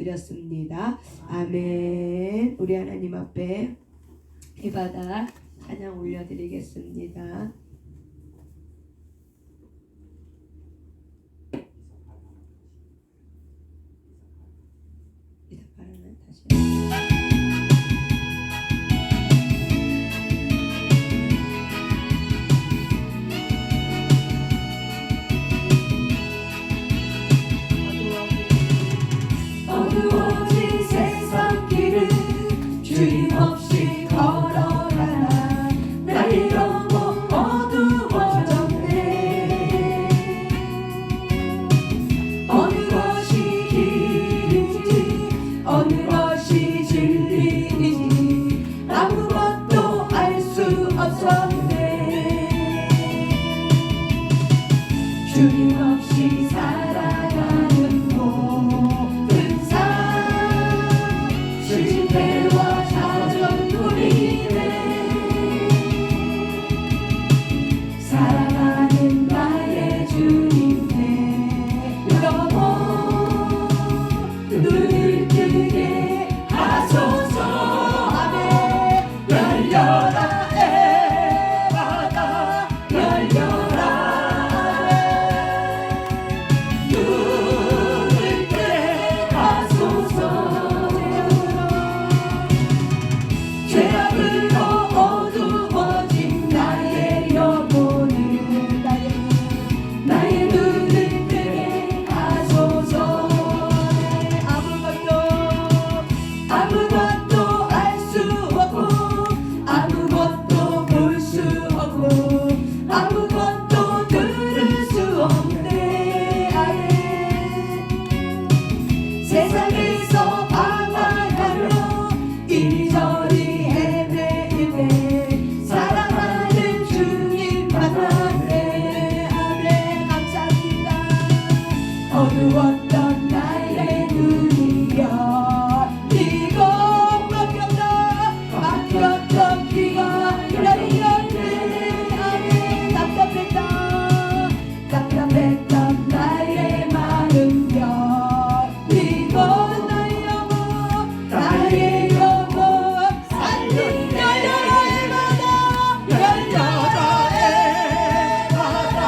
올려드렸습니다. 아멘. 우리 하나님 앞에 이 바다 찬양 올려드리겠습니다. 어두워진 세상 길을 주님 없이 걸어가나 나의 영혼 어두워졌네. 어느 것이 길인지 어느 것이 진리인지 아무것도 알 수 없었네. 주님 없이 살아가는 모든 삶 실패와 좌절뿐이네. 사랑하는 나의 주님의 영혼 눈을 뜨게 하소서. 아멘. 열려라 에바다 열려라. 눈을 뜨게 하소서. 죄악으로 어두워진 나의 영혼을 나의 눈을 뜨게 하소서. 아무것도 알 수 없고 아무것도 볼 수 없고 아무것도 들을 수 없네. 세상에서 방황하며 이리저리 헤매이네. 사랑하는 주님 만났네. 아멘. 감사합니다. 어두웠던 나의 눈이 열리고 막혔던 귀가 열렸네. 아멘. 답답했던 나의 마음 열리고 나의 영혼 살린 열려라 에바다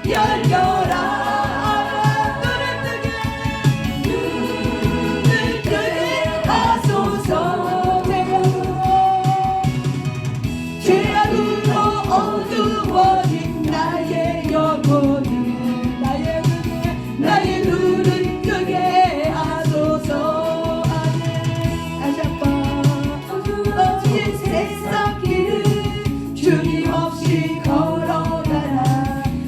열려라. 눈을 뜨게 하소서. 죄악으로 어두워진 나의 영혼을 나의 눈을 뜨게 하소서. 아멘. 다시 한번 어두워진 세상 길을 주님 없이 걸어가나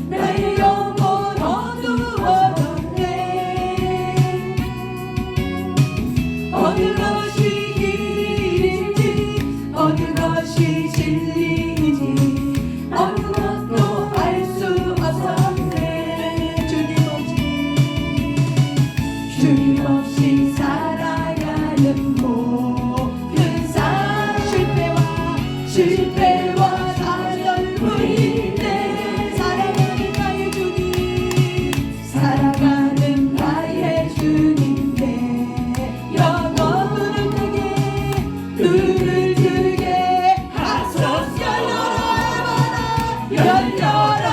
나의 영혼 어두워졌네. 어느 것이 길인지 어느 것이 진리인지 아무것도 알 수 없었네. 주님 없이 살아가는 모든 삶 실패와 좌절뿐이네. 사랑하는 나의 주님의 영혼 눈을 뜨게 하소서. 열려라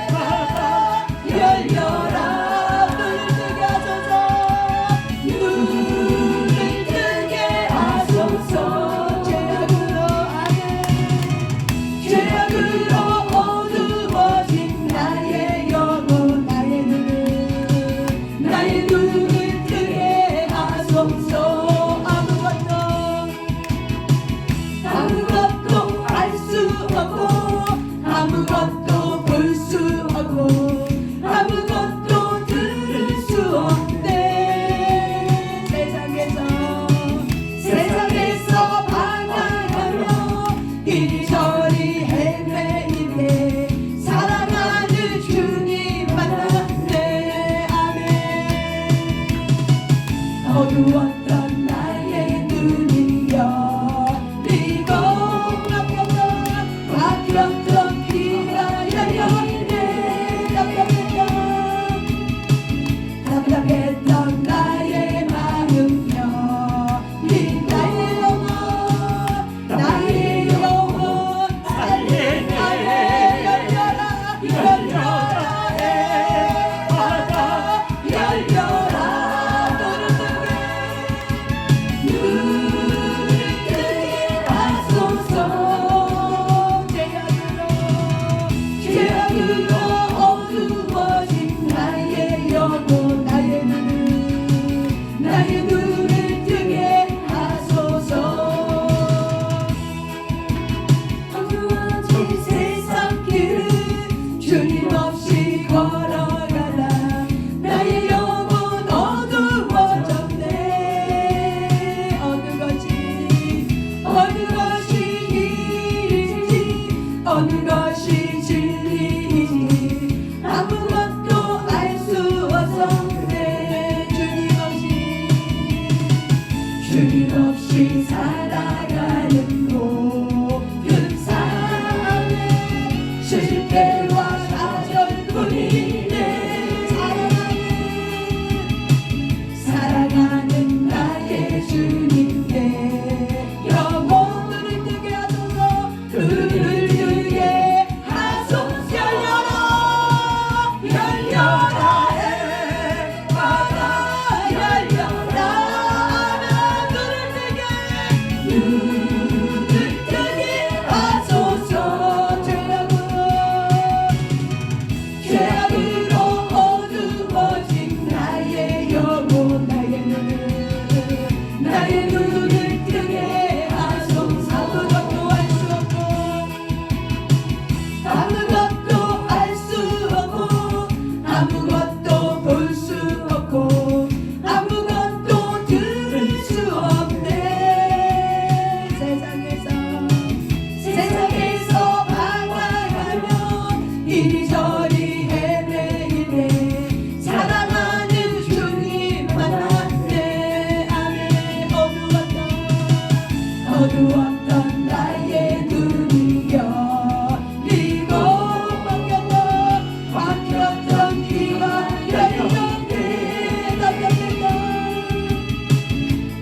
에바다 열려라. 눈을 뜨게 하소서. 죄악으로 어두워진 나의 영혼 나의 눈을 뜨게 하소서. 아무것도 알 수 없고 아무것도 볼 수 없고 아무것도 들을 수 없네. 세상에서 방황하며 이리저리 헤매이네. 사랑하는 주님 만났네. 아멘. 어두웠던 나의 눈이 열리고 막혔던 귀가 열렸네. 답답했던 나의 나의 눈을 뜨게 하소서. 어두워진 세상 길을 주님 없이 걸어가다 나의 영혼 어두워졌네. 어느 것이 길인지 어느 것이 진리인지 아무것도 알 수 없었네. 주님 없이 살아가는 모든 삶에 실패와 좌절뿐이네. 살아가는 나의 주님께 영혼 눈을 뜨게 하소서. 눈을 뜨게 하소서. 열려라 해마다 열려라. 눈을 뜨게 하소서. 죄악으로 어두워진 나의 영혼 나의 눈을 뜨게 하소서. 아무것도 알 수 없고 아무것도 볼 수 없고 아무것도 들을 수 없네. 세상에서 방황하며 이리저리 헤매이네. 사랑하는 주님 만났네. 아멘. 어두웠던 나의 눈이 열리고 막혔던 귀가 열렸네.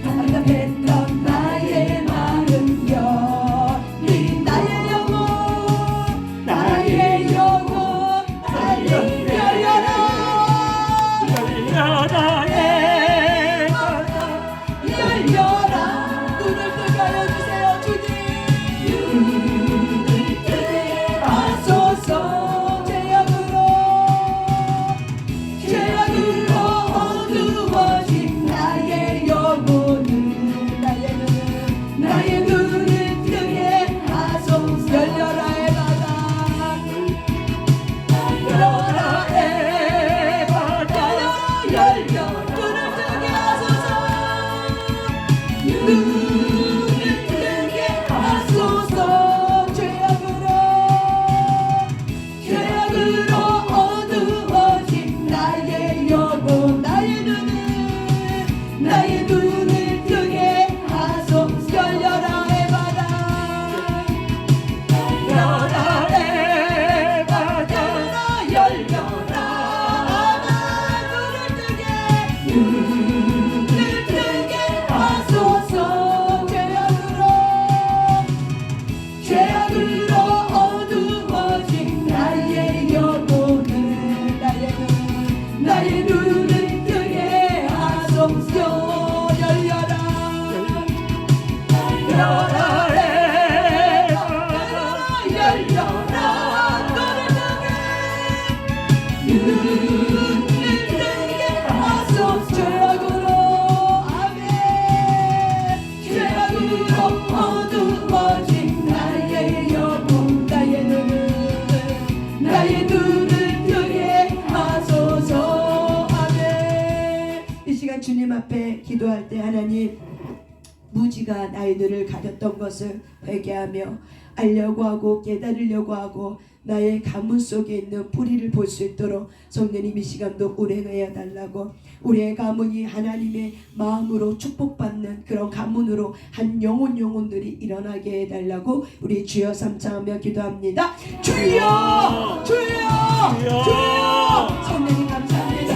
답답했던 나의 마음 열린 나의 영혼 열려라. 열려라. 눈을 뜨게 하여 주세요. 주님 눈을 뜨게 하소서. 죄악으로 어두워진 나의 영혼을 나의 눈을 뜨게 하소서. 열려라 해바다 열려라 해바다 열려라. 눈을 뜨게 하소서. 눈을 뜨게 하소서. 죄악으로 어두워진 나의 영혼 나의 눈을 뜨게 하소서. 열려라 해바다 열려라 해바다 열려라. 눈을 뜨게 하소서. 죄악으로 어두워진 나의 영혼을 나의 눈을 뜨게 하소서. 열려라 열려라 열려라. 눈을 뜨게 하소서. 죄악으로 어두워진 나의 영혼 나의 눈을 뜨게 하소서. 아멘. 이 시간 주님 앞에 기도할 때 하나님 무지가 나의 눈을 가렸던 것을 회개하며 알려고 하고 깨달으려고 하고 나의 가문 속에 있는 뿌리를 볼 수 있도록 성령님 이 시간도 운행하여 달라고. 우리의 가문이 하나님의 마음으로 축복받는 그런 가문으로 한 영혼들이 일어나게 해달라고 우리 주여 삼창하며 기도합니다. 주여 주여 주여. 성령님 감사합니다.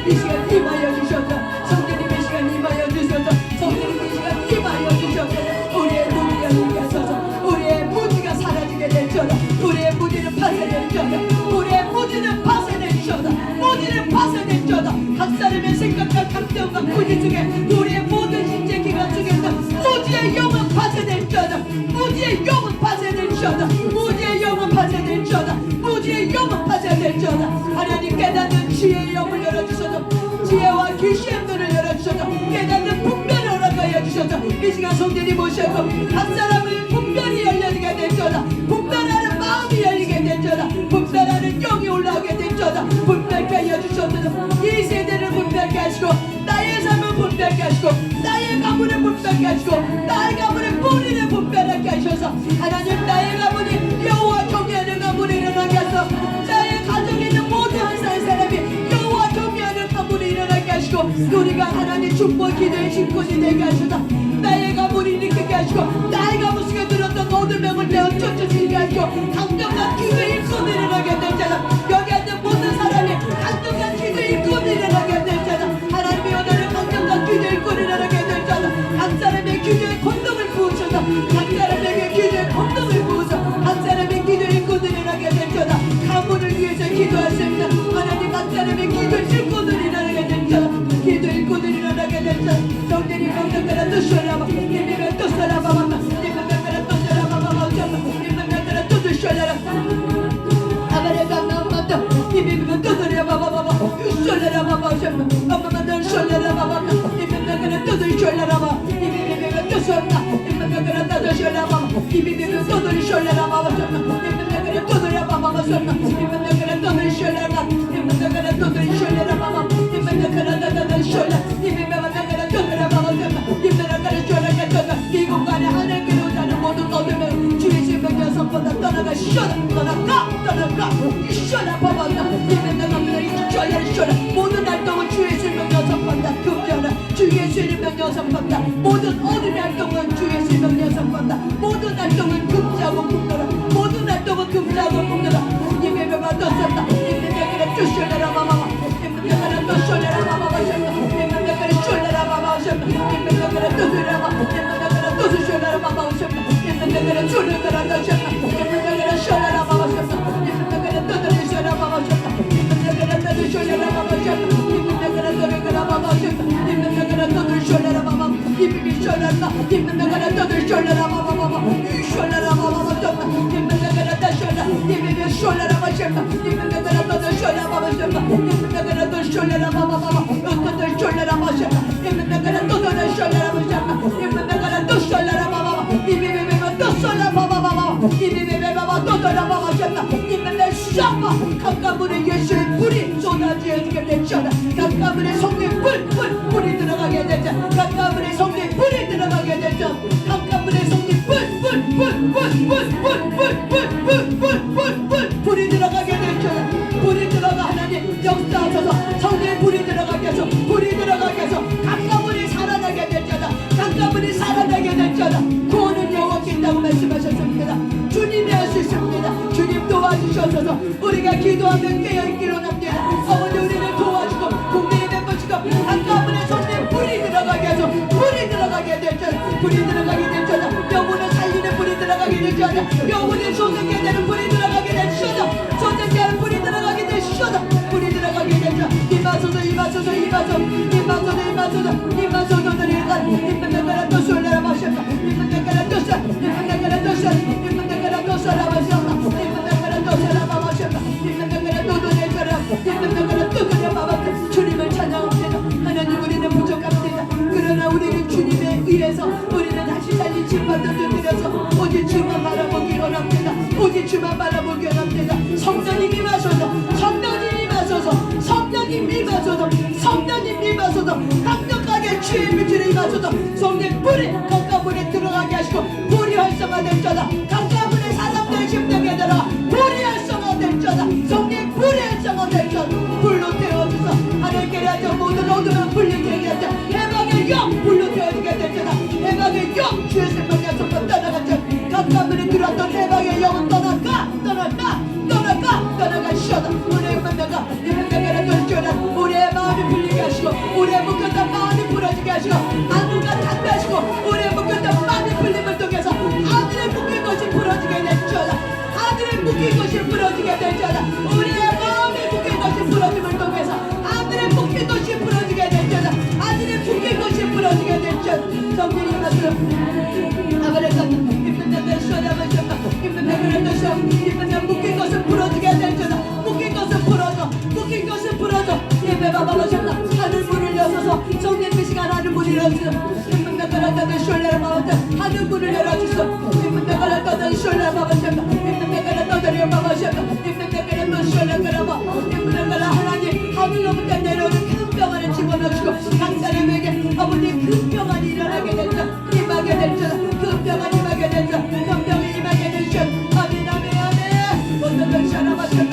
이 시간 임하여 주셔서 성령님 이 시간 임하여 주셔서 성령님 이 시간 임하여 주셔서 우리의 눈이 열리게 하소서. 우리의 무지가 사라지게 될지어다. 우리의 무지는 파쇄될지어다. 우리의 무지는 파쇄될지어다. 무지는 파쇄될지어다. 각 사람의 생각과 감정과 무지 중에 우리의 모든 신체 기관 중에서 무지의 영은 파쇄될지어다. 무지의 영은 파쇄될지어다. 무지의 영은 파쇄될지어다. 무지의 영은 파쇄될지어다. 하나님 깨닫는 지혜의 영을 열어주시옵소서. 하셔서 이 세대를 분별케 하시고 나의 삶을 분별케 하시고 나의 가문을 분별케 하시고 나의 가문의 뿌리를 분별하게 하셔서 하나님 나의 가문이 여호와 경외하는 가문이 일어나게 하소서 나의 가정에 있는 모든 한 사람이 여호와 경외하는 가문이 일어나게 하시고 우리가 하나님 축복 기도의 신권이 되게 하소서 나의 가문이 일으키게 하시고 나의 가문 속에 들었던 모든 명을 내어 쫓아지게 하시고 강력한 기도의 일꾼이 일어나게 될 자다 여기 앉은 모든 사람이 강력한 기도의 일꾼이 일어나게 될 자다 하나님의 원하는 강력한 기도의 일꾼이 일어나게 될 자다 각 사람의 기도의 권능을 부으셔서 각 사람에게 기도의 권능을 부으셔서 각 사람의 기도의 일꾼이 일어나게 될 자다 가문을 위해서 기도하십니다 하나님 각 사람의 기도의 일꾼이 일어나게 될 자다 기도의 일꾼이 일어나게 될 자다 성령이 명령하라 뜻하라 님의 뜻하라 바바마 님의 명령하라 뜻하라 바바마 님의 명령하라 뜻하라 아바레가 나마다 님의 뜻하라 바바마 슈라라 바바 엄마만 슈라라 바바 님의 명령하라 뜻하라 바바 님의 뜻하라 님의 명령하라 뜻하라 바바 님의 뜻을 슈라라 바바 님의 명령하라 뜻하라 바바 님의 명령하라 뜻을 슈라라 님의 명령하라 뜻을 슈라라 바바 님의 명령하라 뜻을 슈라라 님의 명령하라 뜻하라 바바 님의 명령하라 슈라라 이 공간에 하나님께로 오는 모든 어둠을 주의 생명의 선보다 떠나가 슈라 떠나가 슈라 바바다 님의 명령하라 슈라 모든 활동은 주의 생명의 선보다 금지하라 주의 생명의 선보다 모든 어둠의 활동은 주의 생명의 선보다 모든 활동은 금지하고 묶어라 모든 활동은 금지하고 묶어라 님의 명령하라 떴었다 님의 명령하라 슈라라 바바마 님의 명령하라 슈라라 바바마 님의 명령하라 슈라라 바바마 님의 명령하라 뚜드라 바바 님의 명령하라 뚜드 슈라라 바바마 님의 명령하라 슈라라 슈라라 님의 명령하라 슈라라 바바마 님의 명령하라 뚜드라 슈라라 바바마 님의 명령하라 뚜드 슈라라 바바마 님의 명령하라 뚜드라 바바마 님의 명령하라 뚜드 슈라라 바바마 님의 슈라라 님의 명령하라 뚜드 슈라라 바바마 슈라라 바바마 님의 명령하라 뚜샤라 님의 슈라라 바바마 님의 명령하라 뚜드 슈라라 바바마 님의 명령하라 뚜드 슈라라 바바마 뚜드 슈라라 바바마 님의 명령하라 뚜드 슈라라 바바마 님의 명령하라 뚜드 슈라라 바바마 님의 명령하라 뚜드 슈라라 바바마 님의 명령하라 뚜드라 바바마 님의 샤마 각 가문의 예수의 불이 쏟아지게 되잖아 각 가문의 성령의 불이 들어가게 되자 각 가문의 성령의 불이 들어가게 되자 각 가문의 성령의 불이 들어가게 되자 불이 들어가 하나님 역사하셔서 성령의 불이 들어가게 해서 불이 들어가게 해서 각 가문이 살아나게 되잖아 각 가문이 살아나게 되잖아 구원은 여호와께 있다고 말씀하셨습니다 주님이 할 수 있습니다 주님 도와주셔서 우리가 기도하면 깨어있기로 합니다 아버지 우리를 도와주고 국민의 멤버시고 각 가문의 성령의 불이 들어가게 해서 불이 들어가게 되잖아 불이 들어가게 되잖아 영혼을 살리는 불이 들어가게 되잖아 영혼을 소생케 되는 불이 들어가게 되잖아 소생케 하는 불이 들어가게 되잖아 불이 들어가게 되잖아 이마소서 이마소서 이마소 이마소서 이마소서 이마소서 들이가 이마소서 또 술래라 마셨다 이마소서 또 술, 이마소서 또 술, 이마소서 또 술라 마셨다 이마소서 또 술라 마셨다 이마소서 또 도내줘라 이마소서 또 그려 마셨다 주님을 찬양합니다 하나님 우리는 부족합니다 그러나 우리는 주님에 의해서 우리는 다시 살린 짐받는 들여서 오직 주만 바라보기 원합니다 오직 주만 바라보기 원합니다 성령님 임하소서 성령님 임하소서 성령님 임하소서 성령님 임하소서 강력하게 주의 빛을 임하소서 성령 불이 각 가문에 들어가게 하시고 불이 활성화될 자다 각 가문의 사람들의 심령에 들어가 불이 활성화될 자다 성령 불이 활성화될 자다 불로 태워주소 하나님께 하자 모든 어둠은 불리게 하자 해방의 영 불로 태워지게 될 자다 해방의 영 주의 생명의 손과 떠나가자 각 가문에 들어왔던 해방의 영은 떠나가 쉬어다 우리의 문명가 이 문명가를 돌려라 우리의 마음이 풀리게 하시고 우리의 묶였던 마음이 풀어지게 하시고 안누가 닫히시고 우리의 묶였던 마음이 풀림을 통해서 하늘의 묶인 것이 풀어지게 될 자다 하늘의 묶인 것이 풀어지게 될 자다 우리의 마음이 묶인 것이 풀어짐을 통해서 하늘의 묶인 것이 풀어지게 될 자다 하늘의 묶인 것이 풀어지게 될 자다 성령이 말씀 아버지가 이문명가를 쉬어나가셨다 이문명가를 쉬어 이문명 묶인 것을 풀어지게 될 자다 묶인 것을 풀어줘 예배바바바셨다 하늘 문을 열어서 성령 그 시간 하늘 문을 열어주소 이문명가를 떠든 숄레라 바바셨다 하늘 문을 열어주소 이문명가를 떠든 숄레라 바바셨다 이문명가를 떠든 바바셨다 이문명가를 떠든 숄레라 바바 이문명가를 하나님 하늘로부터 내려오는 큰 평안을 집어넣으시고 각 사람에게 아버지 큰 평안이 일어나게 될줄 임하게 될줄 큰 평안 임하게 될줄 큰 평이 임하게 될줄 아멘 아멘 아멘 어떤 샤라마셨다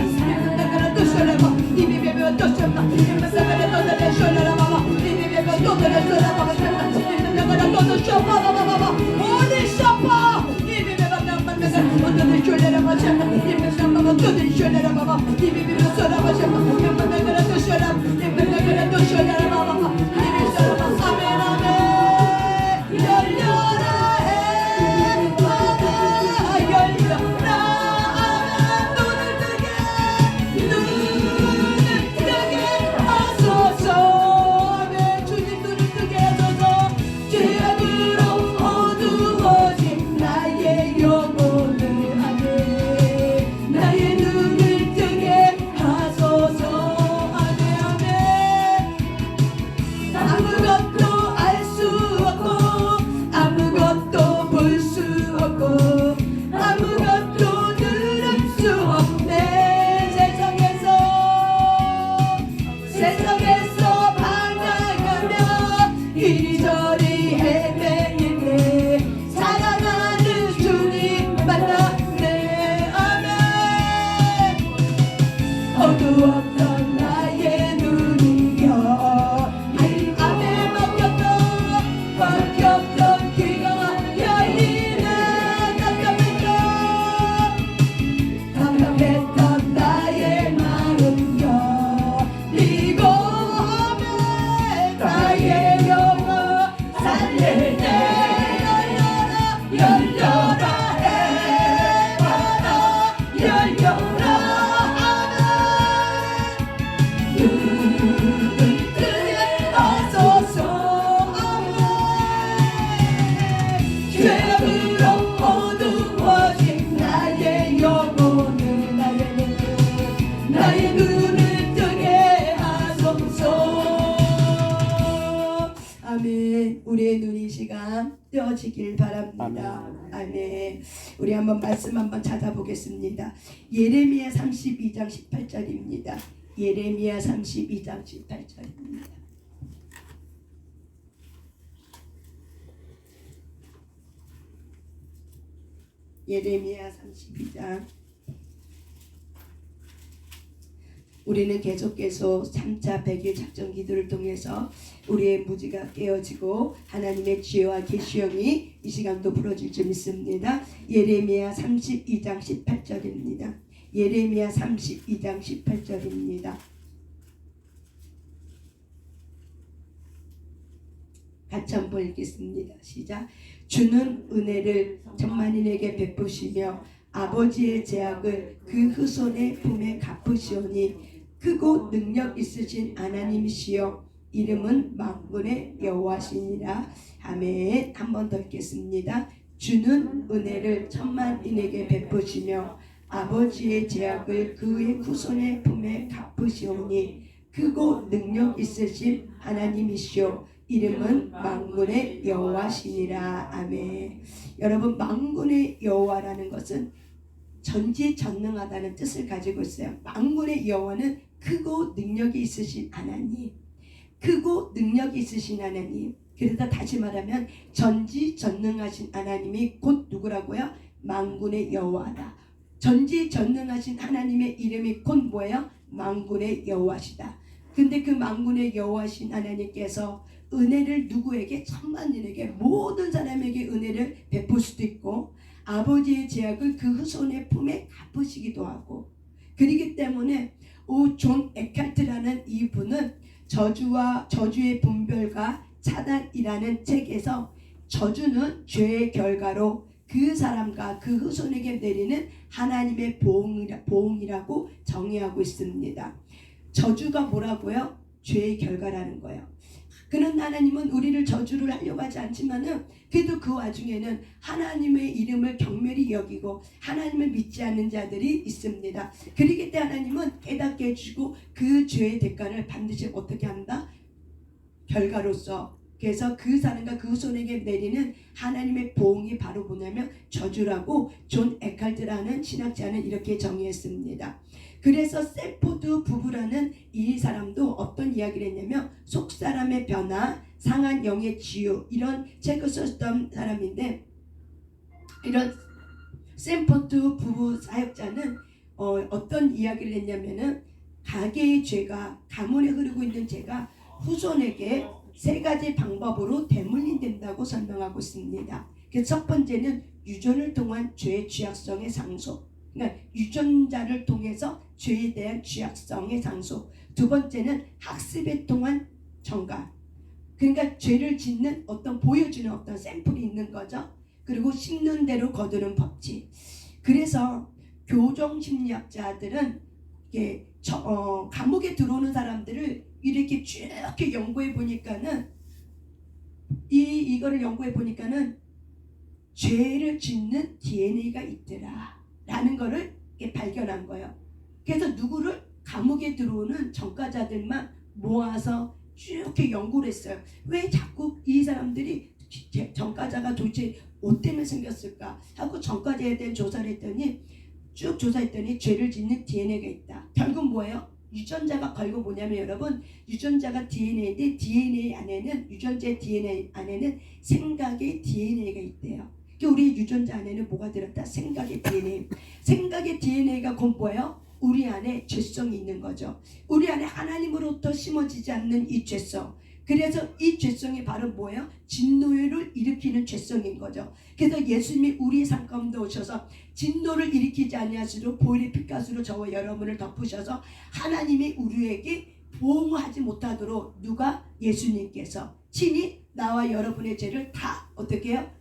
내가 또 샤라마 이비베베 또 샤라마 이마사베레 또다레 샤라마마 이비베베 또다레 샤라마마 내가 또도 샤마마마마 어디 샤파 이비베베 남만나가 어떤 샤라마셨다 이마사마마 또도 샤라마마 이비베베 샤라마셨다 이마나가 또 샤라 이마나가 또 샤라마마 이비사라마 아멘 아멘 열려라 해 바다 열려라 눈을 뜨게 하소서 아멘 주님 눈을 뜨게 하소서 죄악으로 어두워진 나의 영혼을 아멘 나의 눈을 뜨게 하소서 아멘 아멘 아무것도 알 수 없고 아무것도 볼 수 없고 아무것도 들을 수 없네 세상에서 방황하며 이리저리 헤매는데 사랑하는 주님 만났네 아멘 어두웠던 나의 눈이여 아멘 막혔던 귀가 열리네 답답했던 나의 마음 열리고 아멘 나의 영혼 살릴 때 열려라 해바다 열려라 아멘 눈을 뜨게 하소서 아멘 죄악으로 어두워진 나의 영혼을 나의 눈을 뜨게 하소서 아멘 우리의 눈이 이 시간 뜨어지길 바랍니다 아멘 우리 한번 말씀 한번 찾아보겠습니다 예레미야 32장 18절입니다 예레미야 32장 18절입니다 예레미야 32장 우리는 계속해서 3차 100일 작전 기도를 통해서 우리의 무지가 깨어지고 하나님의 지혜와 계시형이 이 시간도 풀어질 줄 믿습니다. 예레미야 32장 18절입니다. 예레미야 32장 18절입니다. 같이 한번 읽겠습니다. 시작. 주는 은혜를 천만인에게 베푸시며 아버지의 제약을 그 후손의 품에 갚으시오니 크고 능력 있으신 하나님이시여 이름은 만군의 여호와시니라. 아멘. 한 번 더 읽겠습니다. 주는 은혜를 천만인에게 베푸시며 아버지의 제약을 그의 후손의 품에 갚으시오니 크고 능력 있으신 하나님이시여 만군의 만군의 여호와시니라. 아멘. 여러분, 만군의 여호와라는 것은 전지전능하다는 뜻을 가지고 있어요. 만군의 여호와는 크고 능력이 있으신 하나님, 크고 능력이 있으신 하나님. 그래서 다시 말하면 전지전능하신 하나님이 곧 누구라고요? 만군의 여호와다. 전지전능하신 하나님의 이름이 곧 뭐예요? 만군의 여호와시다. 근데 그 만군의 여호와신 하나님께서 은혜를 누구에게? 천만인에게, 모든 사람에게 은혜를 베풀 수도 있고 아버지의 제약을 그 후손의 품에 갚으시기도 하고, 그렇기 때문에 존 에칼트라는 이분은 저주의 분별과 차단이라는 책에서 저주는 죄의 결과로 그 사람과 그 후손에게 내리는 하나님의 보응이라고 정의하고 있습니다. 저주가 뭐라고요? 죄의 결과라는 거예요. 그는 하나님은 우리를 저주를 하려고 하지 않지만은 그래도 그 와중에는 하나님의 이름을 경멸히 여기고 하나님을 믿지 않는 자들이 있습니다. 그렇기 때문에 하나님은 깨닫게 해주고 그 죄의 대가를 반드시 어떻게 한다? 결과로서. 그래서 그 사람과 그 후손에게 내리는 하나님의 보응이 바로 뭐냐면 저주라고 존 에칼트라는 신학자는 이렇게 정의했습니다. 그래서 셈포드 부부라는 이 사람도 어떤 이야기를 했냐면 속사람의 변화, 상한 영의 치유 이런 책을 썼던 사람인데, 이런 셈포드 부부 사역자는 어떤 이야기를 했냐면은 가계의 죄가, 가문에 흐르고 있는 죄가 후손에게 세 가지 방법으로 대물림된다고 설명하고 있습니다. 그래서 첫 번째는 유전을 통한 죄의 취약성의 상속, 그러니까 유전자를 통해서 죄에 대한 취약성의 상속. 두 번째는 학습에 통한 정가, 그러니까 죄를 짓는 어떤 보여주는 어떤 샘플이 있는 거죠. 그리고 심는 대로 거두는 법칙. 그래서 교정심리학자들은 이게 감옥에 들어오는 사람들을 이렇게 쭉 연구해 보니까는 이거를 연구해 보니까는 죄를 짓는 DNA가 있더라 라는 거를 발견한 거예요. 그래서 누구를 감옥에 들어오는 전과자들만 모아서 쭉 연구를 했어요. 왜 자꾸 이 사람들이 전과자가 도대체 뭐 때문에 생겼을까 하고 전과자에 대한 조사를 했더니, 쭉 조사했더니 죄를 짓는 DNA가 있다. 결국 뭐예요? 유전자가 결국 뭐냐면 여러분, 유전자가 DNA인데 DNA 안에는, 유전자의 DNA 안에는 생각의 DNA가 있대요. 우리 유전자 안에는 뭐가 들었다? 생각의 DNA. 생각의 DNA가 곧 뭐예요? 우리 안에 죄성이 있는 거죠. 우리 안에 하나님으로부터 심어지지 않는 이 죄성. 그래서 이 죄성이 바로 뭐예요? 진노를 일으키는 죄성인 거죠. 그래서 예수님이 우리의 삶 가운데 오셔서 진노를 일으키지 아니하시도록 보혈의 피가스로 저와 여러분을 덮으셔서 하나님이 우리에게 보호하지 못하도록 누가? 예수님께서 친히 나와 여러분의 죄를 다 어떻게 해요?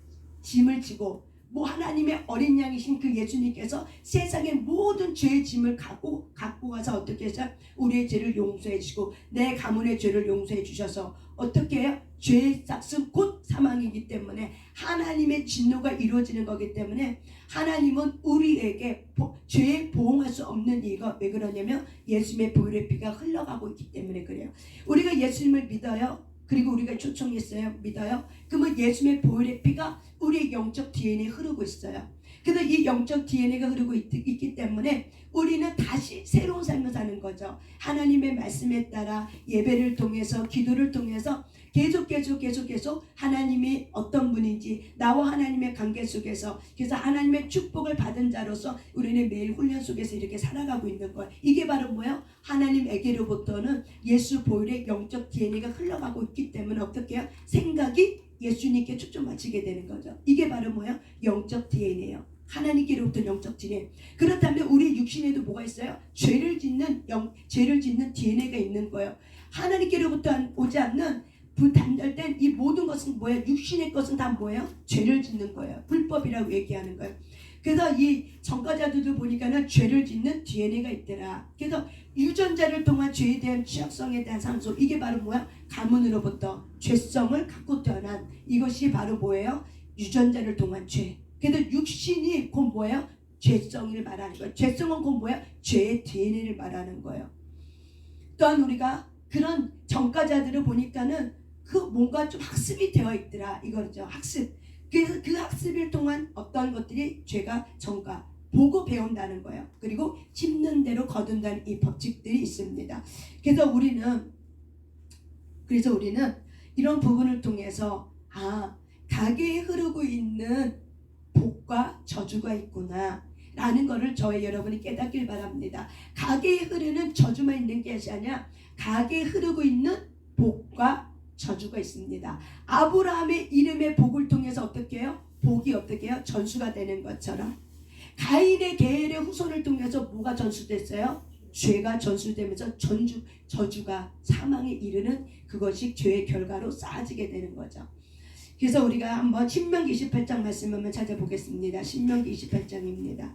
짐을 지고, 하나님의 어린 양이신 그 예수님께서 세상의 모든 죄의 짐을 갖고 가서 어떻게 해서 우리의 죄를 용서해 주시고 내 가문의 죄를 용서해 주셔서 어떻게 해요? 죄의 삭은 곧 사망이기 때문에 하나님의 진노가 이루어지는 거기 때문에 하나님은 우리에게 죄에 보응할 수 없는 이유가 왜 그러냐면 예수님의 보혈의 피가 흘러가고 있기 때문에 그래요. 우리가 예수님을 믿어요. 그리고 우리가 초청했어요. 믿어요. 그러면 예수님의 보혈의 피가 우리의 영적 DNA에 흐르고 있어요. 그래서 이 영적 DNA가 흐르고 있기 때문에 우리는 다시 새로운 삶을 사는 거죠. 하나님의 말씀에 따라 예배를 통해서, 기도를 통해서 계속 하나님이 어떤 분인지, 나와 하나님의 관계 속에서, 그래서 하나님의 축복을 받은 자로서 우리는 매일 훈련 속에서 이렇게 살아가고 있는 거예요. 이게 바로 뭐예요? 하나님에게로부터는 예수 보혈의 영적 DNA가 흘러가고 있기 때문에 어떻게 해요? 생각이 예수님께 초점 맞추게 되는 거죠. 이게 바로 뭐예요? 영적 DNA예요. 하나님께로부터 영적 DNA. 그렇다면 우리 육신에도 뭐가 있어요? 죄를 짓는 DNA가 있는 거예요. 하나님께로부터 오지 않는 단절된 이 모든 것은 뭐예요? 육신의 것은 다 뭐예요? 죄를 짓는 거예요. 불법이라고 얘기하는 거예요. 그래서 이 전과자들도 보니까는 죄를 짓는 DNA가 있더라. 그래서 유전자를 통한 죄에 대한 취약성에 대한 상속, 이게 바로 뭐야? 가문으로부터 죄성을 갖고 태어난, 이것이 바로 뭐예요? 유전자를 통한 죄. 그래서 육신이 곧 뭐예요? 죄성을 말하는 거예요. 죄성은 곧 뭐예요? 죄의 DNA를 말하는 거예요. 또한 우리가 그런 전과자들을 보니까는 그 뭔가 좀 학습이 되어 있더라, 이거죠. 학습. 그래서 그 학습을 통한 어떤 것들이 죄가 전과 보고 배운다는 거예요. 그리고 심는 대로 거둔다는 이 법칙들이 있습니다. 그래서 우리는 이런 부분을 통해서 가게에 흐르고 있는 복과 저주가 있구나 라는 것을 저의 여러분이 깨닫길 바랍니다. 가게에 흐르는 저주만 있는 것이 아니라 가게에 흐르고 있는 복과 저주가 있습니다. 아브라함의 이름의 복을 통해서 어떻게 해요? 복이 어떻게 해요? 전수가 되는 것처럼 가인의 계열의 후손을 통해서 뭐가 전수됐어요? 죄가 전수되면서 저주가 사망에 이르는 그것이 죄의 결과로 쌓아지게 되는 거죠. 그래서 우리가 한번 신명기 28장 말씀 한번 찾아보겠습니다. 신명기 28장입니다.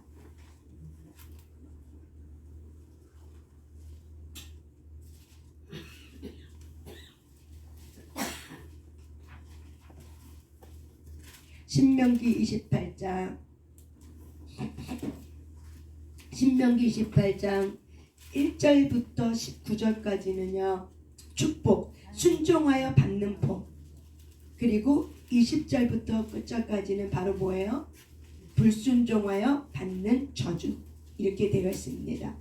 신명기 28장 1절부터 19절까지는요 축복, 순종하여 받는 복, 그리고 20절부터 끝절까지는 바로 뭐예요? 불순종하여 받는 저주, 이렇게 되어 있습니다.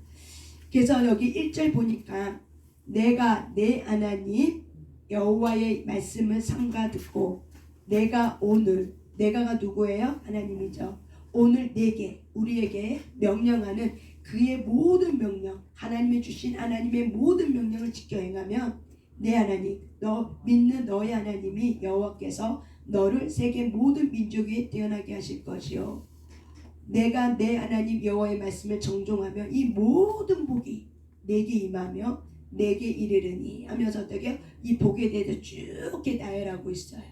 그래서 여기 1절 보니까 내가 내 하나님 여호와의 말씀을 삼가 듣고 내가 오늘, 내가가 누구예요? 하나님이죠. 오늘 내게, 우리에게 명령하는 그의 모든 명령, 하나님이 주신 하나님의 모든 명령을 지켜 행하면 내 하나님, 너 믿는 너의 하나님이 여호와께서 너를 세계 모든 민족 위에 태어나게 하실 것이요. 내가 내 하나님 여호와의 말씀을 정종하며 이 모든 복이 내게 임하며 내게 이르르니 하면서 어떻게 이 복에 대해서 쭉 나열하고 있어요.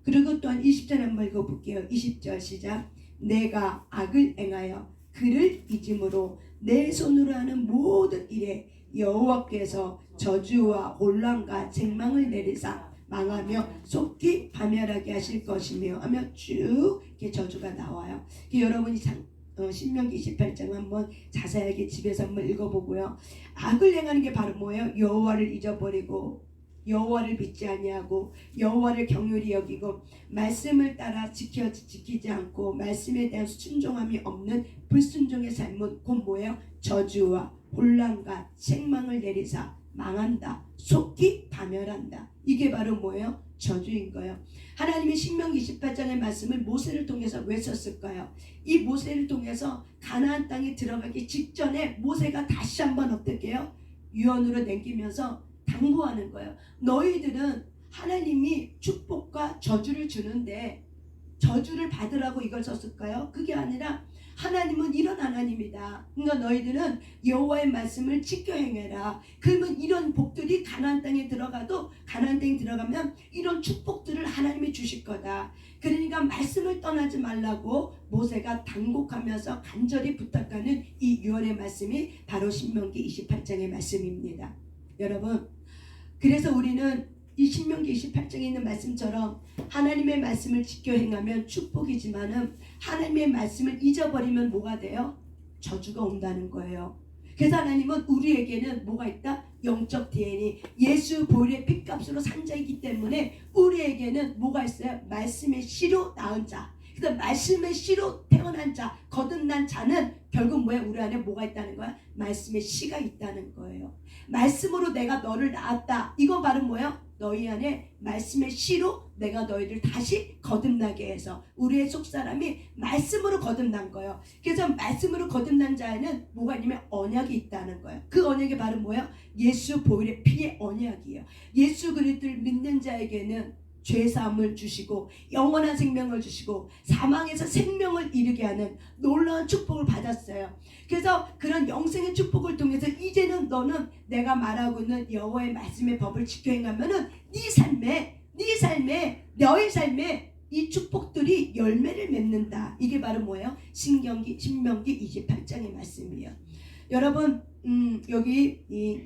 그리고 또한 20절 한번 읽어볼게요. 20절 시작. 내가 악을 행하여 그를 잊음으로 내 손으로 하는 모든 일에 여호와께서 저주와 혼란과 책망을 내리사 망하며 속히 파멸하게 하실 것이며 하며 쭉 이렇게 저주가 나와요. 여러분이 신명기 28장 한번 자세하게 집에서 한번 읽어보고요. 악을 행하는 게 바로 뭐예요? 여호와를 잊어버리고 여호와를 믿지 아니하고 여호와를 경휼히 여기고 말씀을 따라 지키지 않고 말씀에 대한 순종함이 없는 불순종의 삶은 곧 뭐예요? 저주와 혼란과 책망을 내리사 망한다. 속히 파멸한다. 이게 바로 뭐예요? 저주인 거예요. 하나님이 신명기 28장의 말씀을 모세를 통해서 왜 썼을까요? 이 모세를 통해서 가나안 땅에 들어가기 직전에 모세가 다시 한번 어떻게 해요? 유언으로 남기면서 당부하는 거예요. 너희들은 하나님이 축복과 저주를 주는데 저주를 받으라고 이걸 썼을까요? 그게 아니라 하나님은 이런 하나님이다. 그러니까 너희들은 여호와의 말씀을 지켜 행해라. 그러면 이런 복들이 가나안 땅에 들어가도 가나안 땅에 들어가면 이런 축복들을 하나님이 주실 거다. 그러니까 말씀을 떠나지 말라고 모세가 단곡하면서 간절히 부탁하는 이 유언의 말씀이 바로 신명기 28장의 말씀입니다. 여러분, 그래서 우리는 이 신명기 28장에 있는 말씀처럼 하나님의 말씀을 지켜 행하면 축복이지만은 하나님의 말씀을 잊어버리면 뭐가 돼요? 저주가 온다는 거예요. 그래서 하나님은 우리에게는 뭐가 있다? 영적 DNA, 예수 보혈의 피값으로 산 자이기 때문에 우리에게는 뭐가 있어요? 말씀의 씨로 낳은 자. 그래서 말씀의 씨로 태어난 자, 거듭난 자는 결국 뭐야? 우리 안에 뭐가 있다는 거야? 말씀의 씨가 있다는 거예요. 말씀으로 내가 너를 낳았다. 이거 바로 뭐야? 너희 안에 말씀의 씨로 내가 너희를 다시 거듭나게 해서 우리의 속사람이 말씀으로 거듭난 거예요. 그래서 말씀으로 거듭난 자에는 뭐가 있냐면 언약이 있다는 거예요. 그 언약이 바로 뭐예요? 예수 보혈의 피의 언약이에요. 예수 그리스도를 믿는 자에게는 죄사함을 주시고 영원한 생명을 주시고 사망에서 생명을 이루게 하는 놀라운 축복을 받았어요. 그래서 그런 영생의 축복을 통해서 이제는 너는 내가 말하고 있는 여호와의 말씀의 법을 지켜 행하면은 너의 삶에 이 축복들이 열매를 맺는다. 이게 바로 뭐예요? 신명기 28장의 말씀이에요. 여러분, 여기 이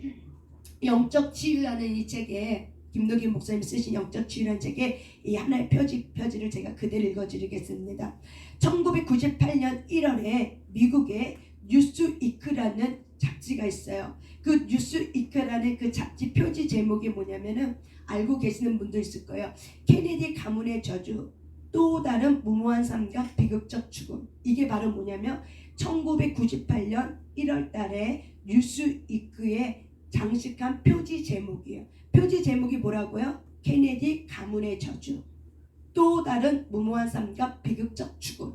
영적 치유라는 이 책에 김노기 목사님이 쓰신 영적 치유라는 책에 이 하나의 표지를 제가 그대로 읽어드리겠습니다. 1998년 1월에 미국의 뉴스위크라는 잡지가 있어요. 그 뉴스위크라는 그 잡지 표지 제목이 뭐냐면은 알고 계시는 분도 있을 거예요. 케네디 가문의 저주, 또 다른 무모한 삶과 비극적 죽음. 이게 바로 뭐냐면 1998년 1월 달에 뉴스위크에 장식한 표지 제목이에요. 표지 제목이 뭐라고요? 케네디 가문의 저주, 또 다른 무모한 삶과 비극적 죽음.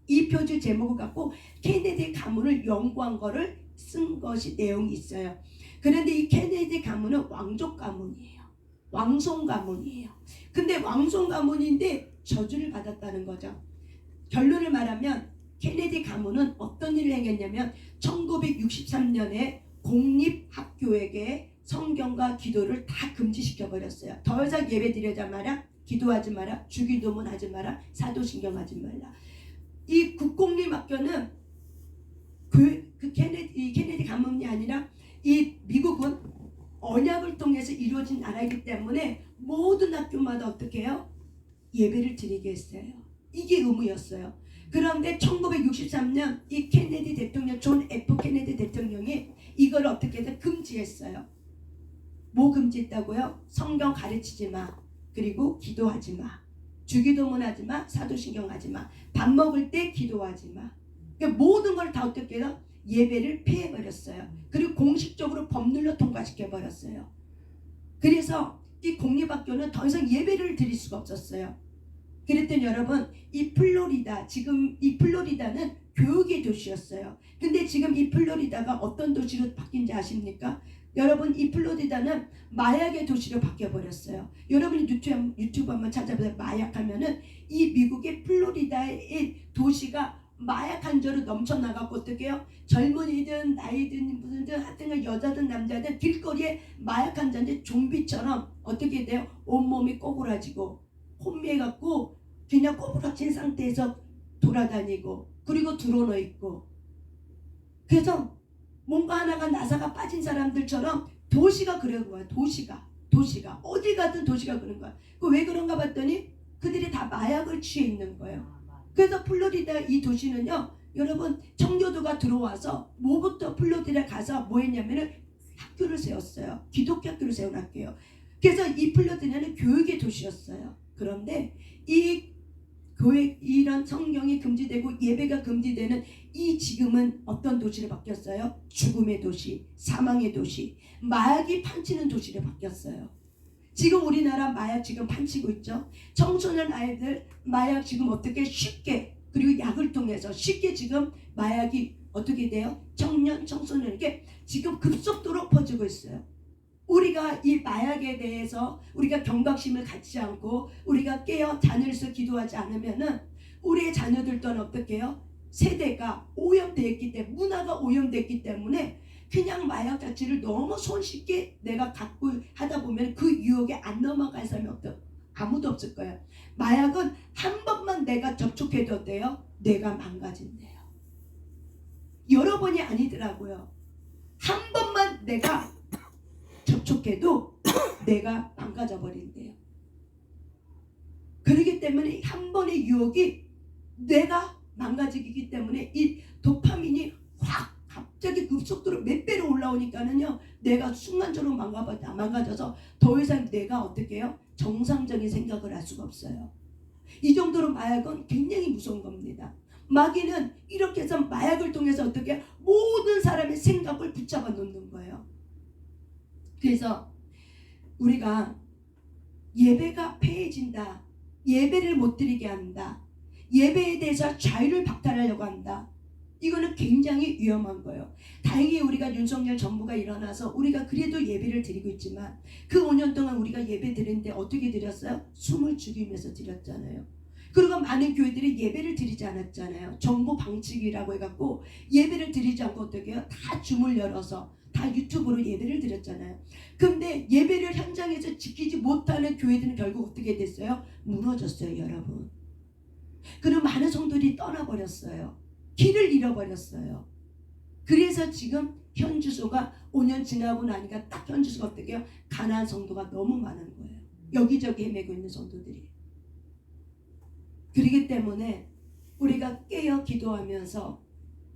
이 표지 제목을 갖고 케네디 가문을 연구한 거를 쓴 것이 내용이 있어요. 그런데 이 케네디 가문은 왕족 가문이에요. 왕손 가문이에요. 근데 왕손 가문인데 저주를 받았다는 거죠. 결론을 말하면 케네디 가문은 어떤 일을 행했냐면 1963년에 공립학교에게 성경과 기도를 다 금지시켜 버렸어요. 더 이상 예배 드리자 마라, 기도하지 마라, 주기도문 하지 마라, 사도신경 하지 말라. 이 국공립학교는 케네디 가문이 아니라 이 미국은 언약을 통해서 이루어진 나라이기 때문에 모든 학교마다 어떻게 해요? 예배를 드리게 했어요. 이게 의무였어요. 그런데 1963년 이 케네디 대통령, 존 F 케네디 대통령이 이걸 어떻게 해서 금지했어요. 뭐 금지했다고요? 성경 가르치지 마. 그리고 기도하지 마. 주기도문 하지 마. 사도신경 하지 마. 밥 먹을 때 기도하지 마. 그러니까 모든 걸 다 어떻게 해요? 예배를 폐해버렸어요. 그리고 공식적으로 법률로 통과시켜버렸어요. 그래서 이 공립학교는 더 이상 예배를 드릴 수가 없었어요. 그랬더니 여러분, 지금 이 플로리다는 교육의 도시였어요. 근데 지금 이 플로리다가 어떤 도시로 바뀐지 아십니까? 여러분, 이 플로리다는 마약의 도시로 바뀌어버렸어요. 여러분이 유튜브 한번 찾아보세요. 마약하면은 이 미국의 플로리다의 도시가 마약 한저로 넘쳐나가고 어떻게 해요? 젊은이든 나이든 무슨든 하여튼 여자든 남자든 길거리에 마약 한자인데 좀비처럼 어떻게 돼요? 온몸이 꼬부라지고 혼미해갖고 그냥 꼬부라진 상태에서 돌아다니고 그리고 드러누워 있고, 그래서 뭔가 하나가 나사가 빠진 사람들처럼 도시가 그런 거야. 도시가 어디 가든 도시가 그런 거야. 왜 그런가 봤더니 그들이 다 마약을 취해 있는 거예요. 그래서 플로리다 이 도시는요, 여러분, 청교도가 들어와서 뭐부터 플로리다 가서 뭐 했냐면은 학교를 세웠어요. 기독교 학교를 세운 학교예요. 그래서 이 플로리다는 교육의 도시였어요. 그런데 이 이런 성경이 금지되고 예배가 금지되는 이 지금은 어떤 도시로 바뀌었어요? 죽음의 도시, 사망의 도시, 마약이 판치는 도시로 바뀌었어요. 지금 우리나라 마약 지금 판치고 있죠. 청소년 아이들 마약 지금 어떻게 쉽게, 그리고 약을 통해서 쉽게 지금 마약이 어떻게 돼요? 청소년에게 지금 급속도로 퍼지고 있어요. 우리가 이 마약에 대해서 우리가 경각심을 갖지 않고 우리가 깨어 자녀로서 기도하지 않으면은 우리의 자녀들 또한 어떻게 해요? 세대가 오염되었기 때문에, 문화가 오염됐기 때문에 그냥 마약 자체를 너무 손쉽게 내가 갖고 하다 보면 그 유혹에 안 넘어갈 사람이 아무도 없을 거예요. 마약은 한 번만 내가 접촉해도 어때요? 내가 망가진대요. 여러 번이 아니더라고요. 한 번만 내가 접촉해도 내가 망가져 버린대요. 그렇기 때문에 한 번의 유혹이 내가 망가지기 때문에 이 도파민이 확 갑자기 급속도로 몇 배로 올라오니까는요, 내가 순간적으로 망가져서 더 이상 내가 어떻게 해요? 정상적인 생각을 할 수가 없어요. 이 정도로 마약은 굉장히 무서운 겁니다. 마귀는 이렇게 해서 마약을 통해서 어떻게 해요? 모든 사람의 생각을 붙잡아 놓는 거예요. 그래서 우리가 예배가 폐해진다, 예배를 못 드리게 한다, 예배에 대해서 자유를 박탈하려고 한다, 이거는 굉장히 위험한 거예요. 다행히 우리가 윤석열 정부가 일어나서 우리가 그래도 예배를 드리고 있지만 그 5년 동안 우리가 예배 드리는데 어떻게 드렸어요? 숨을 죽이면서 드렸잖아요. 그리고 많은 교회들이 예배를 드리지 않았잖아요. 정부 방치기라고 해갖고 예배를 드리지 않고 어떻게 해요? 다 줌을 열어서 다 유튜브로 예배를 드렸잖아요. 근데 예배를 현장에서 지키지 못하는 교회들은 결국 어떻게 됐어요? 무너졌어요, 여러분. 그리고 많은 성도들이 떠나버렸어요. 길을 잃어버렸어요. 그래서 지금 현 주소가 5년 지나고 나니까 딱 현 주소가 어떻게 해요? 가난한 성도가 너무 많은 거예요. 여기저기 헤매고 있는 성도들이. 그렇기 때문에 우리가 깨어 기도하면서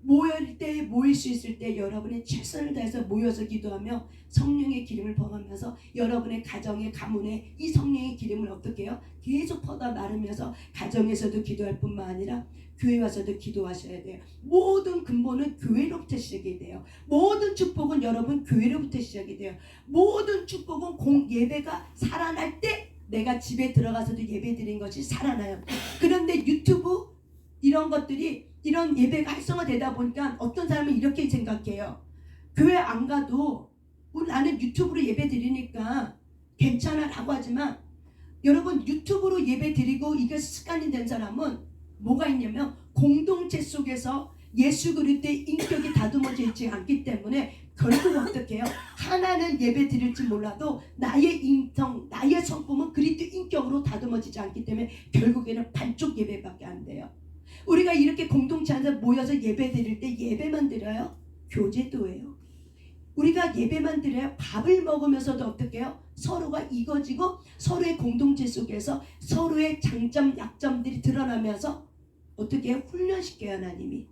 모일 수 있을 때 여러분이 최선을 다해서 모여서 기도하며 성령의 기름을 범하면서 여러분의 가정의 가문에 이 성령의 기름을 어떻게 해요? 계속 퍼다 나르면서 가정에서도 기도할 뿐만 아니라 교회 와서도 기도하셔야 돼요. 모든 근본은 교회로부터 시작이 돼요. 모든 축복은 여러분 교회로부터 시작이 돼요. 모든 축복은 예배가 살아날 때 내가 집에 들어가서도 예배 드린 것이 살아나요. 그런데 유튜브 이런 것들이 이런 예배가 활성화되다 보니까 어떤 사람은 이렇게 생각해요. 교회 안 가도 나는 유튜브로 예배 드리니까 괜찮아 라고 하지만, 여러분 유튜브로 예배 드리고 이게 습관이 된 사람은 뭐가 있냐면 공동체 속에서 예수 그리스도의 인격이 다듬어져 있지 않기 때문에 결국 어떻게 해요? 하나는 예배 드릴지 몰라도 나의 인성, 나의 성품은 그리스도 인격으로 다듬어지지 않기 때문에 결국에는 반쪽 예배밖에 안 돼요. 우리가 이렇게 공동체 안에서 모여서 예배 드릴 때 예배만 드려요? 교제도예요. 우리가 예배만 드려요? 밥을 먹으면서도 어떻게 해요? 서로가 이거지고 서로의 공동체 속에서 서로의 장점, 약점들이 드러나면서 어떻게 해요? 훈련시켜요, 하나님이.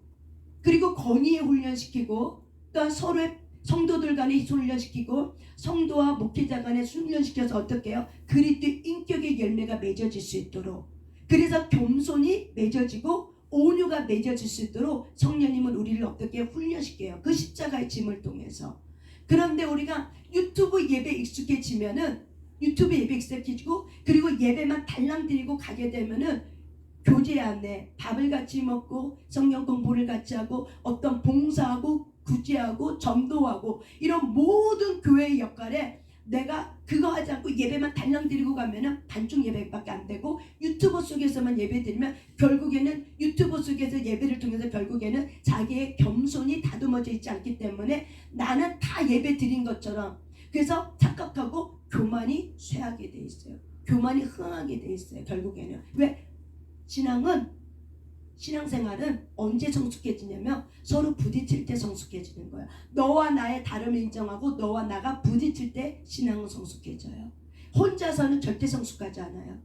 그리고 권위에 훈련시키고 또 서로의 성도들 간에 훈련시키고 성도와 목회자 간에 훈련시켜서 어떻게 해요? 그리스도의 인격의 열매가 맺어질 수 있도록. 그래서 겸손이 맺어지고 온유가 맺어질 수 있도록 성령님은 우리를 어떻게 훈련시켜요. 그 십자가의 짐을 통해서. 그런데 우리가 유튜브 예배 익숙해지면은 유튜브 예배 익숙해지고 그리고 예배만 달랑 드리고 가게 되면은 교제 안에 밥을 같이 먹고 성경 공부를 같이 하고 어떤 봉사하고 구제하고 전도하고 이런 모든 교회의 역할에 내가 그거 하지 않고 예배만 달랑 드리고 가면은 반쪽 예배밖에 안 되고 유튜브 속에서만 예배 드리면 결국에는 유튜브 속에서 예배를 통해서 결국에는 자기의 겸손이 다듬어져 있지 않기 때문에 나는 다 예배 드린 것처럼 그래서 착각하고 교만이 쇠하게 돼 있어요. 교만이 흥하게 돼 있어요. 결국에는 왜? 신앙생활은 언제 성숙해지냐면 서로 부딪힐 때 성숙해지는 거야. 너와 나의 다름을 인정하고 너와 나가 부딪힐 때 신앙은 성숙해져요. 혼자서는 절대 성숙하지 않아요.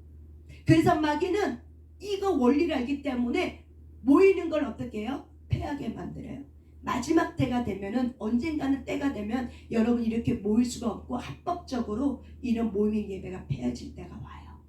그래서 마귀는 이거 원리를 알기 때문에 모이는 걸 어떻게 해요? 패하게 만들어요. 마지막 때가 되면은 언젠가는 때가 되면 여러분 이렇게 모일 수가 없고 합법적으로 이런 모임의 예배가 패해질 때가 와요.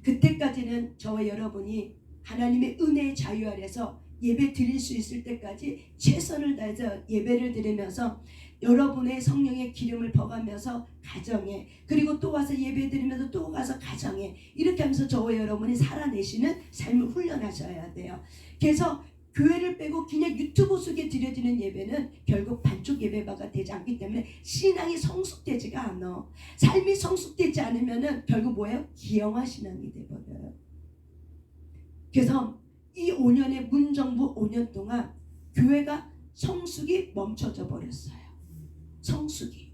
그때까지는 저와 여러분이 하나님의 은혜의 자유 아래서 예배 드릴 수 있을 때까지 최선을 다해서 예배를 드리면서 여러분의 성령의 기름을 버가면서 가정에 그리고 또 와서 예배 드리면서 또 가서 가정에 이렇게 하면서 저와 여러분이 살아내시는 삶을 훈련하셔야 돼요. 그래서 교회를 빼고 그냥 유튜브 속에 드려지는 예배는 결국 반쪽 예배가 되지 않기 때문에 신앙이 성숙되지가 않아. 삶이 성숙되지 않으면은 결국 뭐예요? 기형화 신앙이 돼버려요. 그래서 이 5년의 문정부 5년 동안 교회가 성숙이 멈춰져 버렸어요. 성숙이.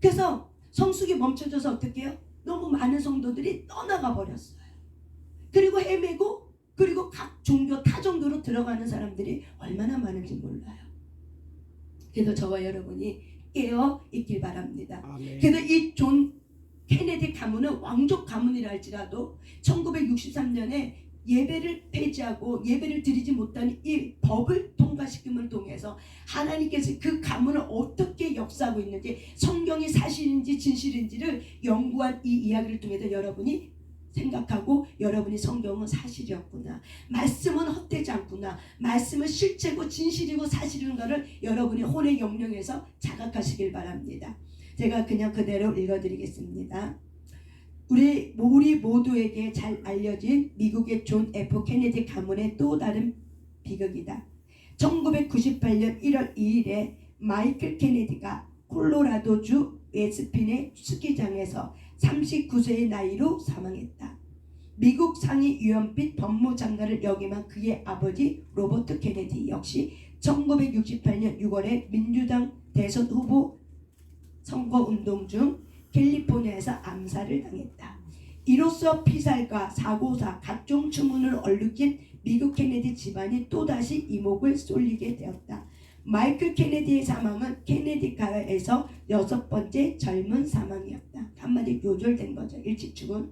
그래서 성숙이 멈춰져서 어떻게 해요? 너무 많은 성도들이 떠나가 버렸어요. 그리고 헤매고 그리고 각 종교 타 종교로 들어가는 사람들이 얼마나 많은지 몰라요. 그래서 저와 여러분이 깨어 있길 바랍니다. 아멘. 그래서 이 존 케네디 가문은 왕족 가문이라 할지라도 1963년에 예배를 폐지하고 예배를 드리지 못하는 이 법을 통과시킴을 통해서 하나님께서 그 가문을 어떻게 역사하고 있는지 성경이 사실인지 진실인지를 연구한 이 이야기를 통해서 여러분이 생각하고 여러분이 성경은 사실이었구나. 말씀은 헛되지 않구나. 말씀은 실체고 진실이고 사실인 것을 여러분의 혼의 영역에서 자각하시길 바랍니다. 제가 그냥 그대로 읽어드리겠습니다. 우리 모두에게 잘 알려진 미국의 존 F 케네디 가문의 또 다른 비극이다. 1998년 1월 2일에 마이클 케네디가 콜로라도주 웨스핀의 스키장에서 39세의 나이로 사망했다. 미국 상하의원 및 법무장관을 역임한 그의 아버지 로버트 케네디 역시 1968년 6월에 민주당 대선 후보 선거운동 중 캘리포니아에서 암살을 당했다. 이로써 피살과 사고사 각종 추문을 얼룩진 미국 케네디 집안이 또다시 이목을 쏠리게 되었다. 마이클 케네디의 사망은 케네디가에서 6번째 젊은 사망이었다. 한마디 요절된 거죠. 일찍 죽은.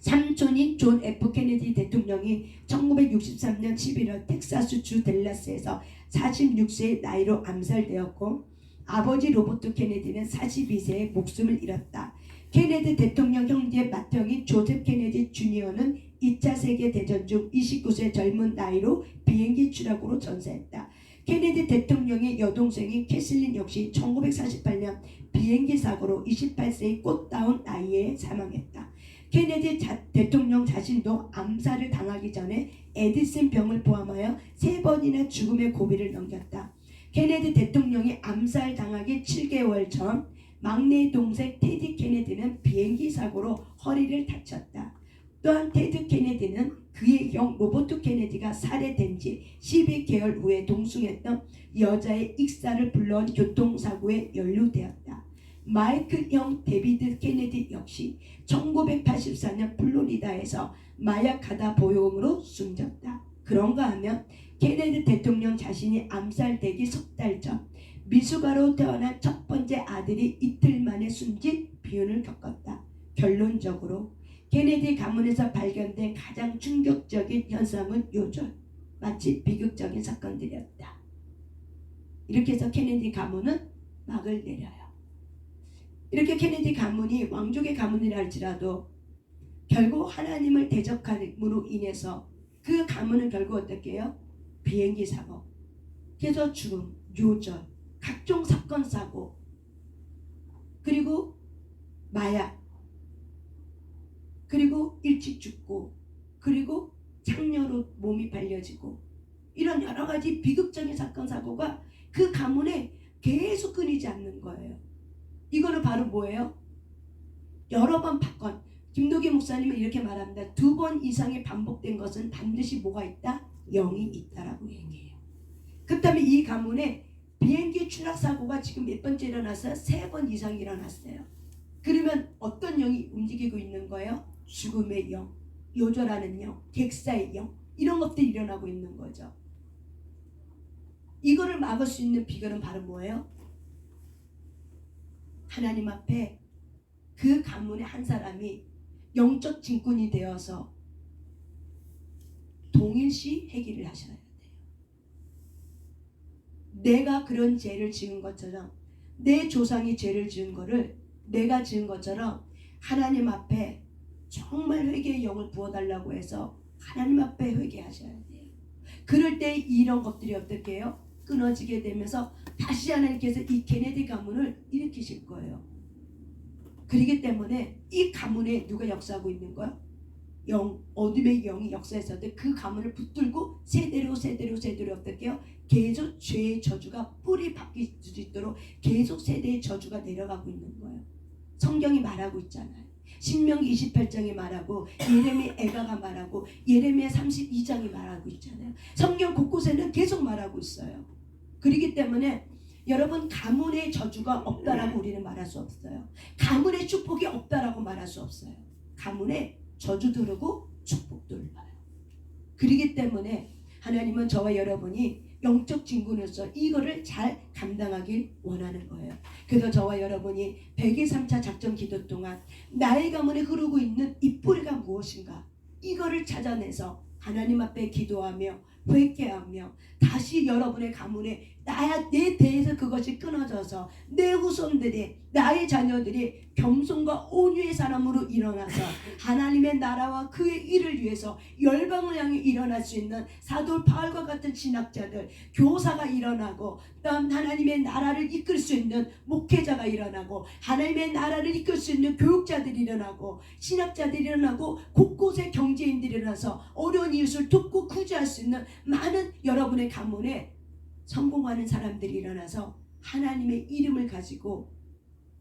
삼촌인 존 F 케네디 대통령이 1963년 11월 텍사스주 댈러스에서 46세의 나이로 암살되었고 아버지 로버트 케네디는 42세에 목숨을 잃었다. 케네디 대통령 형제 맏형인 조셉 케네디 주니어는 2차 세계대전 중 29세 젊은 나이로 비행기 추락으로 전사했다. 케네디 대통령의 여동생인 캐슬린 역시 1948년 비행기 사고로 28세의 꽃다운 나이에 사망했다. 케네디 대통령 자신도 암살을 당하기 전에 에디슨 병을 포함하여 3번이나 죽음의 고비를 넘겼다. 케네디 대통령이 암살 당하기 7개월 전 막내 동생 테디 케네디는 비행기 사고로 허리를 다쳤다. 또한 테드 케네디는 그의 형 로버트 케네디가 살해된 지 12개월 후에 동승했던 여자의 익사를 불러온 교통사고에 연루되었다. 마이클 형 데비드 케네디 역시 1984년 플로리다에서 마약하다 보형으로 숨졌다. 그런가 하면 케네디 대통령 자신이 암살되기 석 달 전 미숙아로 태어난 첫 번째 아들이 이틀 만에 숨진 비운을 겪었다. 결론적으로 케네디 가문에서 발견된 가장 충격적인 현상은 요절, 마치 비극적인 사건들이었다. 이렇게 해서 케네디 가문은 막을 내려요. 이렇게 케네디 가문이 왕족의 가문이라 할지라도 결국 하나님을 대적함으로 인해서 그 가문은 결국 어떻게 해요? 비행기 사고, 그래서 죽음, 요절, 각종 사건 사고, 그리고 마약, 그리고 일찍 죽고, 그리고 장녀로 몸이 발려지고, 이런 여러 가지 비극적인 사건 사고가 그 가문에 계속 끊이지 않는 거예요. 이거는 바로 뭐예요? 여러 번 바꾼, 김도기 목사님은 이렇게 말합니다. 2번 이상이 반복된 것은 반드시 뭐가 있다? 영이 있다라고 얘기해요. 그렇다면 이 가문에 비행기 추락 사고가 지금 몇 번째 일어났어요? 3번 이상 일어났어요. 그러면 어떤 영이 움직이고 있는 거예요? 죽음의 영, 요절하는 영, 객사의 영, 이런 것들이 일어나고 있는 거죠. 이거를 막을 수 있는 비결은 바로 뭐예요? 하나님 앞에 그 가문의 한 사람이 영적 진군이 되어서 동일시 회개를 하셔야 돼요. 내가 그런 죄를 지은 것처럼, 내 조상이 죄를 지은 거를 내가 지은 것처럼 하나님 앞에 정말 회개의 영을 부어달라고 해서 하나님 앞에 회개하셔야 돼요. 그럴 때 이런 것들이 어떻게 해요? 끊어지게 되면서 다시 하나님께서 이 케네디 가문을 일으키실 거예요. 그렇기 때문에 이 가문에 누가 역사하고 있는 거야? 영, 어둠의 영이 역사했었는데 그 가문을 붙들고 세대로 어떻게 해요? 계속 죄의 저주가 뿌리 박힐 수 있도록 계속 세대의 저주가 내려가고 있는 거예요. 성경이 말하고 있잖아요. 신명기 28장이 말하고, 예레미야 애가가 말하고, 예레미야 32장이 말하고 있잖아요. 성경 곳곳에는 계속 말하고 있어요. 그렇기 때문에 여러분, 가문의 저주가 없다라고 우리는 말할 수 없어요. 가문의 축복이 없다라고 말할 수 없어요. 가문에 저주 들고 축복 들어요. 그렇기 때문에 하나님은 저와 여러분이 영적 진군으로서 이거를 잘 감당하길 원하는 거예요. 그래서 저와 여러분이 103차 작전 기도 동안 나의 가문에 흐르고 있는 이 뿌리가 무엇인가, 이거를 찾아내서 하나님 앞에 기도하며 회개하며 다시 여러분의 가문에 내 대에서 그것이 끊어져서 내 후손들이, 나의 자녀들이 겸손과 온유의 사람으로 일어나서 하나님의 나라와 그의 일을 위해서 열방을 향해 일어날 수 있는 사도 바울과 같은 신학자들, 교사가 일어나고, 또한 하나님의 나라를 이끌 수 있는 목회자가 일어나고, 하나님의 나라를 이끌 수 있는 교육자들이 일어나고, 신학자들이 일어나고, 곳곳에 경제인들이 일어나서 어려운 이웃을 돕고 구제할 수 있는 많은 여러분의 가문에 성공하는 사람들이 일어나서 하나님의 이름을 가지고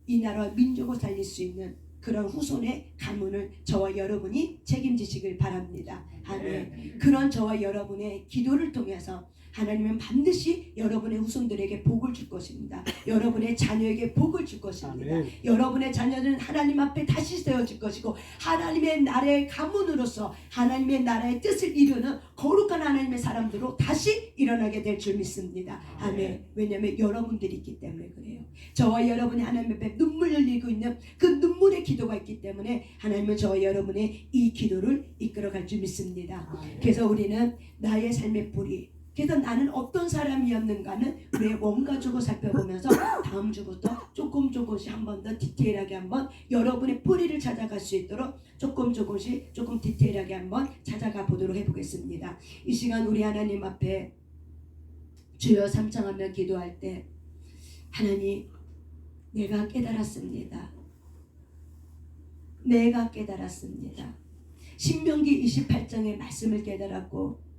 이 나라와 민족을 살릴 수 있는 그런 후손의 가문을 저와 여러분이 책임지시길 바랍니다. 아멘. 그런 저와 여러분의 기도를 통해서 하나님은 반드시 여러분의 후손들에게 복을 줄 것입니다. 여러분의 자녀에게 복을 줄 것입니다. 아멘. 여러분의 자녀들은 하나님 앞에 다시 세워질 것이고, 하나님의 나라의 가문으로서 하나님의 나라의 뜻을 이루는 거룩한 하나님의 사람들로 다시 일어나게 될 줄 믿습니다. 아멘. 왜냐하면 여러분들이 있기 때문에 그래요. 저와 여러분이 하나님 앞에 눈물 흘리고 있는 그 눈물의 기도가 있기 때문에 하나님은 저와 여러분의 이 기도를 이끌어갈 줄 믿습니다. 그래서 우리는 나의 삶의 뿌리, 그래서 나는 어떤 사람이었는가는 우리의 원가족을 살펴보면서 다음 주부터 조금씩 한 번 더 디테일하게 한번 여러분의 뿌리를 찾아갈 수 있도록 조금 디테일하게 한번 찾아가 보도록 해보겠습니다. 이 시간 우리 하나님 앞에 주여 삼창하며 기도할 때, 하나님, 내가 깨달았습니다. 내가 깨달았습니다. 신명기 28장의 말씀을 깨달았고,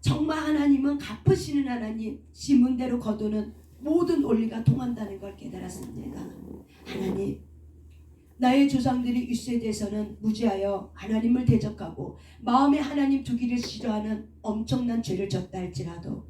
정말 하나님은 갚으시는 하나님, 시문대로 거두는 모든 원리가 통한다는 걸 깨달았습니다. 하나님, 나의 조상들이 1세대에서는 무지하여 하나님을 대적하고 마음에 하나님 두기를 싫어하는 엄청난 죄를 졌다 할지라도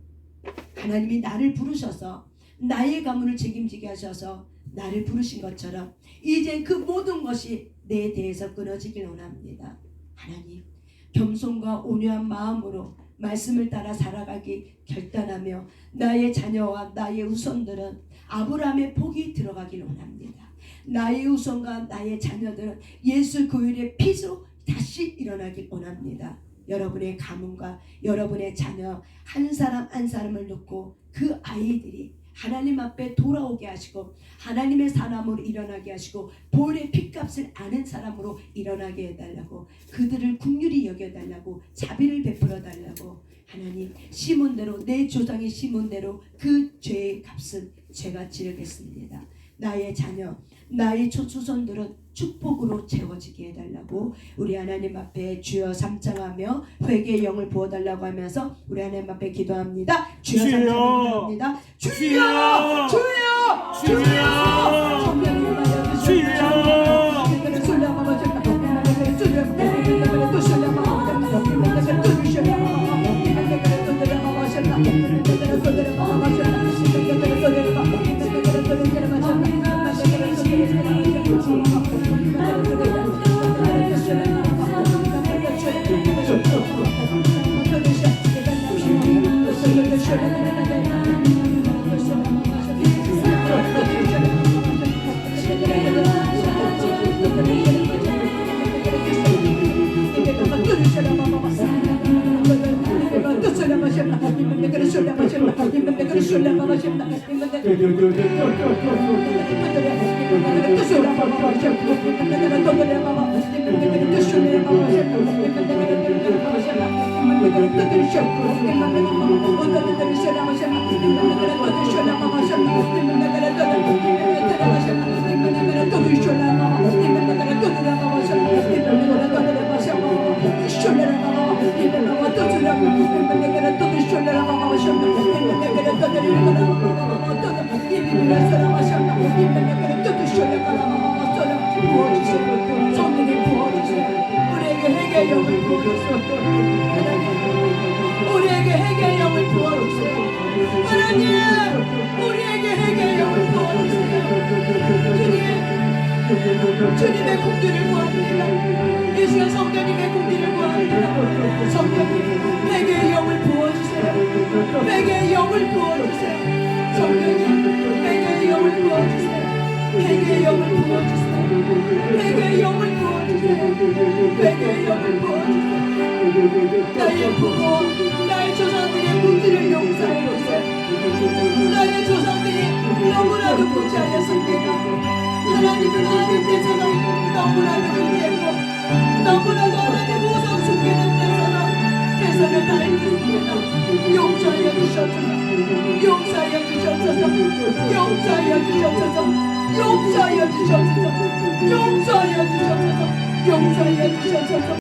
하나님이 나를 부르셔서 나의 가문을 책임지게 하셔서 나를 부르신 것처럼 이제 그 모든 것이 내 대에서 끊어지길 원합니다. 하나님, 겸손과 온유한 마음으로 말씀을 따라 살아가기 결단하며 나의 자녀와 나의 후손들은 아브라함의 복이 들어가길 원합니다. 나의 후손과 나의 자녀들은 예수 그일의 피로 다시 일어나길 원합니다. 여러분의 가문과 여러분의 자녀 한 사람 한 사람을 놓고 그 아이들이 하나님 앞에 돌아오게 하시고 하나님의 사람으로 일어나게 하시고 보혈의 핏값을 아는 사람으로 일어나게 해달라고, 그들을 긍휼히 여겨달라고, 자비를 베풀어 달라고. 하나님, 심은 대로, 내 조상이 심은 대로 그 죄의 값은 제가 치르겠습니다. 나의 자녀, 나의 초수손들은 축복으로 채워지게 해달라고 우리 하나님 앞에 주여 삼창하며 회개의 영을 부어달라고 하면서 우리 하나님 앞에 기도합니다. 주여 삼창합니다. 주여, 주여, 주여, 성령님 우리에게 회개의 영을 부어주세요. 우리에게 회개의 영을 부어주세요. 하나님, 우리에게 회개의 영을 부어주세요. 주님의 긍휼을 구합니다. 이 시간 성령님의 긍휼을 구합니다. 성령님, 회개의 영을 부어주세요. 회개의 영을 부어주세요. 성령님, 회개의 영을 부어주세요. 회개의 영을 부어주세요. 회개의 영을 부어주세요. 회개의 영을 부어주세요. 나의 부모, 나의 조상들의 문제를 용서해 주세요. 나의 조상들이 너무나도 무지하였습니다. 하나님은 하나님께서는 너무나도 무지했고 너무나도 하나님 우상 숭배는 데서는 최선을 다했습니다. 용서하여 주셔서, 용서하여 주셔서, 용서하여 주셔서, 용서하여 주셔서, 용서하여 주셔서, 용서하여 주셔서.